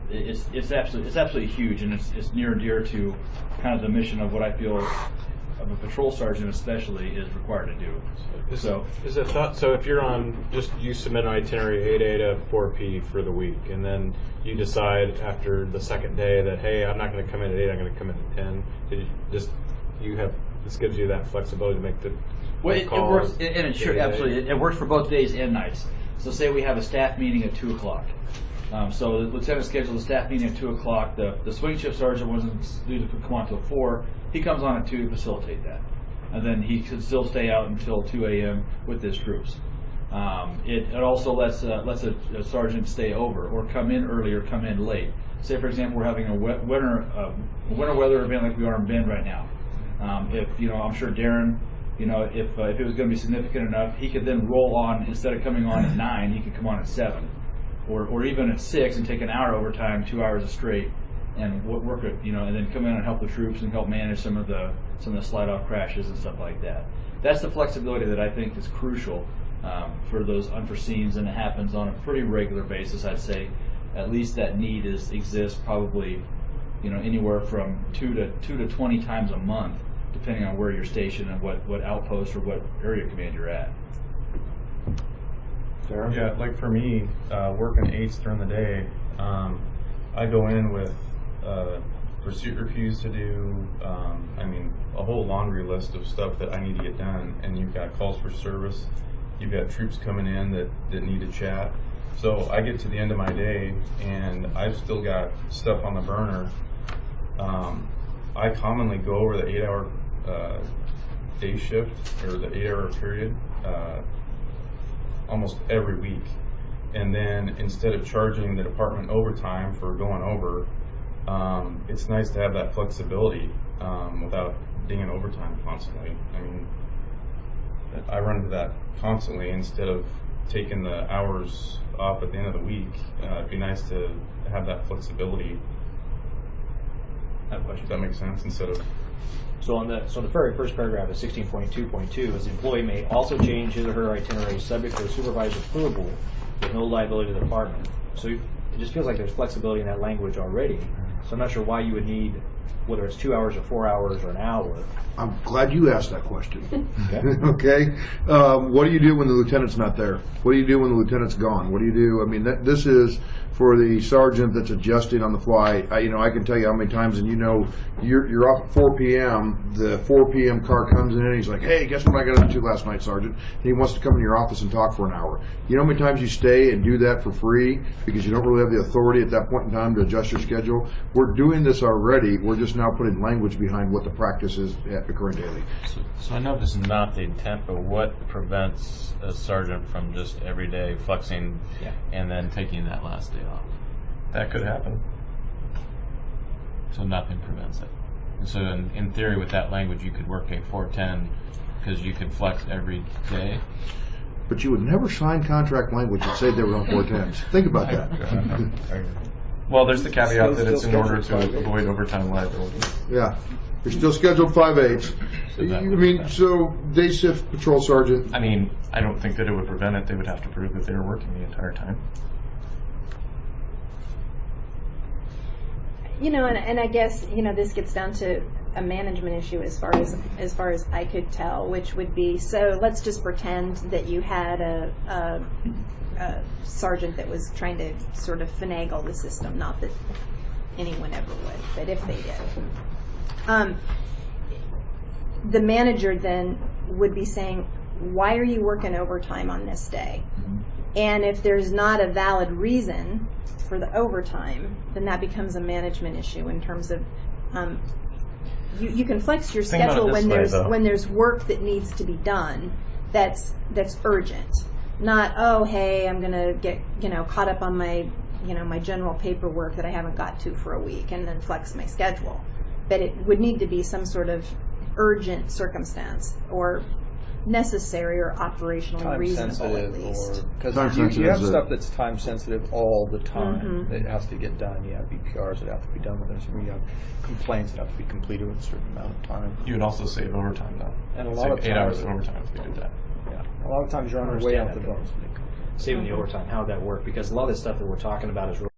it's absolutely huge, and it's near and dear to kind of the mission of what I feel of a patrol sergeant especially is required to do. Is it thought, so if you're on, you submit an itinerary 8A to 4P for the week, and then you decide after the second day that, hey, I'm not going to come in at 8, I'm going to come in at 10, this gives you that flexibility to make the it works, and absolutely, it works for both days and nights. So say we have a staff meeting at 2 o'clock. So the lieutenant schedules a staff meeting at 2 o'clock. The swing shift sergeant wasn't due to come on until 4. He comes on at 2 to facilitate that. And then he could still stay out until 2 a.m. with his troops. It also lets a sergeant stay over or come in early or come in late. Say, for example, we're having a winter weather event like we are in Bend right now. I'm sure Darren, if it was going to be significant enough, he could then roll on, instead of coming on at 9, he could come on at 7. Or even at 6 and take an hour overtime, 2 hours straight, and work it, and then come in and help the troops and help manage some of the slide-off crashes and stuff like that. That's the flexibility that I think is crucial for those unforeseens, and it happens on a pretty regular basis. I'd say at least that need exists probably, anywhere from 2 to 20 times a month, depending on where you're stationed and what outpost or what area command you're at. Yeah, like for me, working 8s during the day, I go in with pursuit reviews to do, a whole laundry list of stuff that I need to get done, and you've got calls for service, you've got troops coming in that need to chat. So I get to the end of my day, and I've still got stuff on the burner. I commonly go over the 8-hour day shift, or the 8-hour period, almost every week. And then instead of charging the department overtime for going over, it's nice to have that flexibility without dinging overtime constantly. I run into that constantly. Instead of taking the hours off at the end of the week, it'd be nice to have that flexibility. Does that make sense? Instead of So the very first paragraph of 16.2.2 is the employee may also change his or her itinerary subject to the supervisor's approval with no liability to the department. So it just feels like there's flexibility in that language already. So I'm not sure why you would need, whether it's 2 hours or 4 hours or an hour. I'm glad you asked that question. Okay. Okay. What do you do when the lieutenant's not there? What do you do when the lieutenant's gone? What do you do? This is for the sergeant that's adjusting on the fly. I can tell you how many times, and you're off at 4 p.m. The 4 p.m. car comes in and he's like, hey, guess what I got up to last night, Sergeant? And he wants to come in your office and talk for an hour. You know how many times you stay and do that for free because you don't really have the authority at that point in time to adjust your schedule? We're doing this already. We're just now putting language behind what the practice is occurring daily. So I know this is not the intent, but what prevents a sergeant from just every day flexing and then taking that last day off? that could happen. So nothing prevents it. And so in theory, with that language, you could work a 410 because you could flex every day. But you would never sign contract language that said they were on 410s. Think about that. Well, there's the caveat that it's in order to avoid overtime liability. Yeah. You're still scheduled 5/8. So day shift patrol sergeant. I mean, I don't think that it would prevent it. They would have to prove that they were working the entire time. And I guess, this gets down to a management issue as far as I could tell, which would be, so let's just pretend that you had a sergeant that was trying to sort of finagle the system, not that anyone ever would, but if they did. The manager then would be saying, why are you working overtime on this day? And if there's not a valid reason for the overtime, then that becomes a management issue in terms of you can flex your schedule when there's work that needs to be done that's urgent. Not, oh, hey, I'm gonna get caught up on my my general paperwork that I haven't got to for a week and then flex my schedule. But it would need to be some sort of urgent circumstance or necessary or operationally reasonable at least. Because you have stuff that's time sensitive all the time that has to get done. You have BPRs that have to be done within a certain, you have complaints that have to be completed within a certain amount of time. You would also save overtime though. And a lot of 8 hours of overtime if you did that. Yeah, a lot of times you're on your way out the door. Saving the overtime, how would that work? Because a lot of the stuff that we're talking about is really